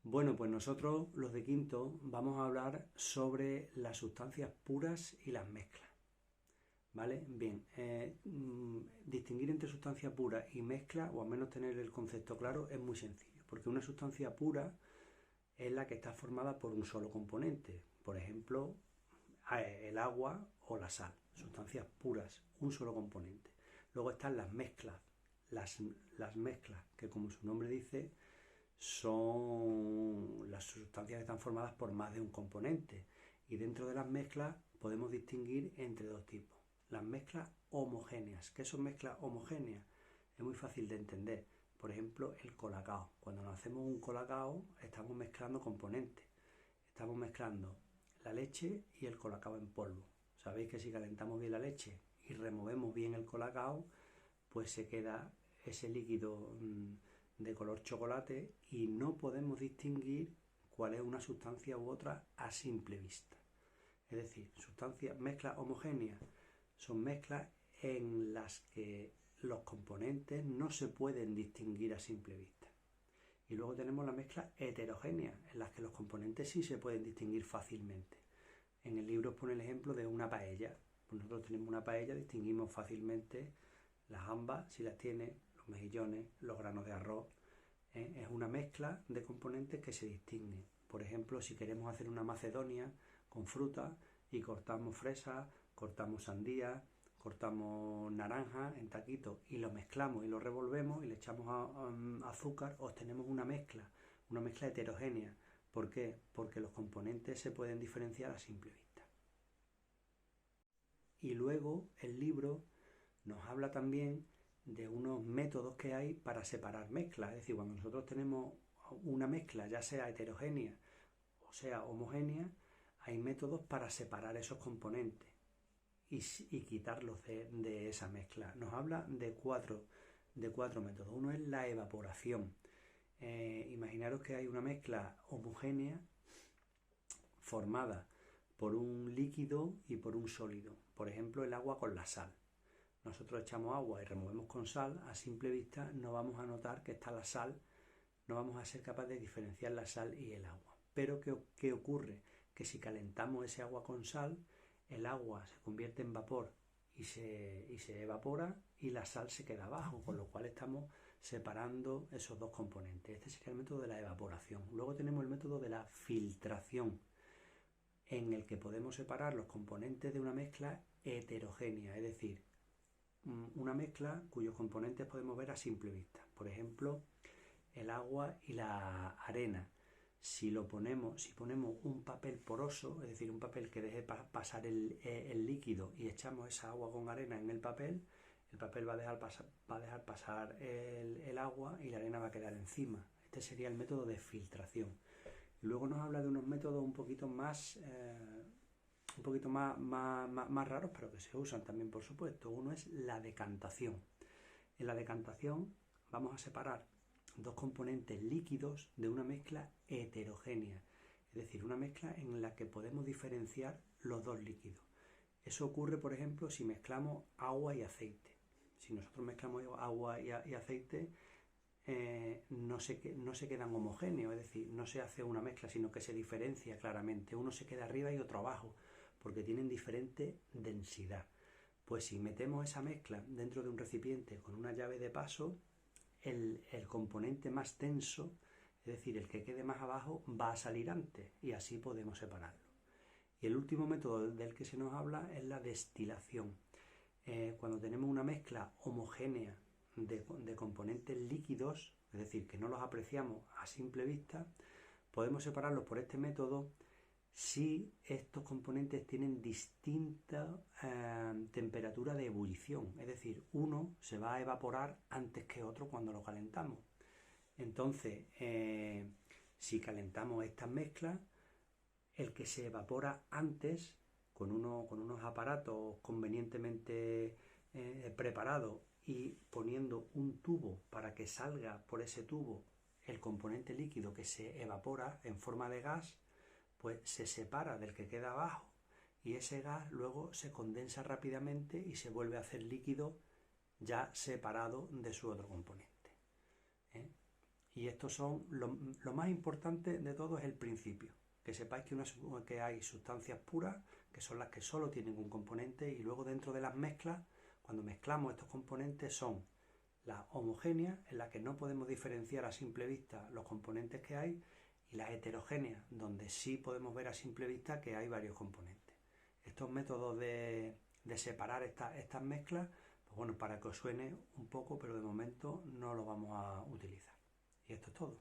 Bueno, pues nosotros, los de quinto, vamos a hablar sobre las sustancias puras y las mezclas. ¿Vale? Bien, distinguir entre sustancia pura y mezcla, o al menos tener el concepto claro, es muy sencillo, porque una sustancia pura es la que está formada por un solo componente, por ejemplo, el agua o la sal, sustancias puras, un solo componente. Luego están las mezclas, las, las mezclas, que como su nombre dice, son las sustancias que están formadas por más de un componente. Y dentro de las mezclas podemos distinguir entre dos tipos. Las mezclas homogéneas. ¿Qué son mezclas homogéneas? Es muy fácil de entender. Por ejemplo, el colacao. Cuando nos hacemos un colacao, estamos mezclando componentes. Estamos mezclando la leche y el colacao en polvo. Sabéis que si calentamos bien la leche y removemos bien el colacao, pues se queda ese líquido de color chocolate y no podemos distinguir cuál es una sustancia u otra a simple vista. Es decir, mezclas homogéneas son mezclas en las que los componentes no se pueden distinguir a simple vista. Y luego tenemos la mezcla heterogénea, en las que los componentes sí se pueden distinguir fácilmente. En el libro os pone el ejemplo de una paella. Pues nosotros tenemos una paella, distinguimos fácilmente las gambas, si las tiene, los mejillones, los granos de arroz. Es una mezcla de componentes que se distinguen. Por ejemplo, si queremos hacer una macedonia con fruta y cortamos fresa, cortamos sandía, cortamos naranja en taquitos y lo mezclamos y lo revolvemos y le echamos azúcar, obtenemos una mezcla heterogénea. ¿Por qué? Porque los componentes se pueden diferenciar a simple vista. Y luego el libro nos habla también de unos métodos que hay para separar mezclas. Es decir, cuando nosotros tenemos una mezcla, ya sea heterogénea o sea homogénea, hay métodos para separar esos componentes y quitarlos de esa mezcla. Nos habla de cuatro métodos. Uno es la evaporación. Imaginaros que hay una mezcla homogénea formada por un líquido y por un sólido. Por ejemplo, el agua con la sal. Nosotros echamos agua y removemos con sal, a simple vista no vamos a notar que está la sal, no vamos a ser capaces de diferenciar la sal y el agua. Pero ¿qué ocurre? Que si calentamos ese agua con sal, el agua se convierte en vapor y se evapora y la sal se queda abajo, con lo cual estamos separando esos dos componentes. Este sería el método de la evaporación. Luego tenemos el método de la filtración, en el que podemos separar los componentes de una mezcla heterogénea, es decir, una mezcla cuyos componentes podemos ver a simple vista. Por ejemplo, el agua y la arena. Si ponemos un papel poroso, es decir, un papel que deje pasar el líquido y echamos esa agua con arena en el papel va a dejar pasar el agua y la arena va a quedar encima. Este sería el método de filtración. Y luego nos habla de unos métodos un poquito más raros, pero que se usan también, por supuesto. Uno es la decantación. En la decantación vamos a separar dos componentes líquidos de una mezcla heterogénea, es decir, una mezcla en la que podemos diferenciar los dos líquidos. Eso ocurre, por ejemplo, si mezclamos agua y aceite. Si nosotros mezclamos agua y aceite, no se quedan homogéneos, es decir, no se hace una mezcla, sino que se diferencia claramente. Uno se queda arriba y otro abajo, porque tienen diferente densidad. Pues si metemos esa mezcla dentro de un recipiente con una llave de paso, el componente más denso, es decir, el que quede más abajo, va a salir antes y así podemos separarlo. Y el último método del que se nos habla es la destilación. Cuando tenemos una mezcla homogénea de componentes líquidos, es decir, que no los apreciamos a simple vista, podemos separarlos por este método si estos componentes tienen distinta temperatura de ebullición, es decir, uno se va a evaporar antes que otro cuando lo calentamos. Entonces, si calentamos estas mezclas, el que se evapora antes, con unos aparatos convenientemente preparados y poniendo un tubo para que salga por ese tubo el componente líquido que se evapora en forma de gas, pues se separa del que queda abajo y ese gas luego se condensa rápidamente y se vuelve a hacer líquido ya separado de su otro componente. Y estos son lo más importante de todo es el principio. Que sepáis que hay sustancias puras, que son las que solo tienen un componente, y luego dentro de las mezclas, cuando mezclamos estos componentes, son las homogéneas, en las que no podemos diferenciar a simple vista los componentes que hay, y las heterogéneas, donde sí podemos ver a simple vista que hay varios componentes. Estos métodos de separar estas mezclas, pues bueno, para que os suene un poco, pero de momento no lo vamos a utilizar. Y esto es todo.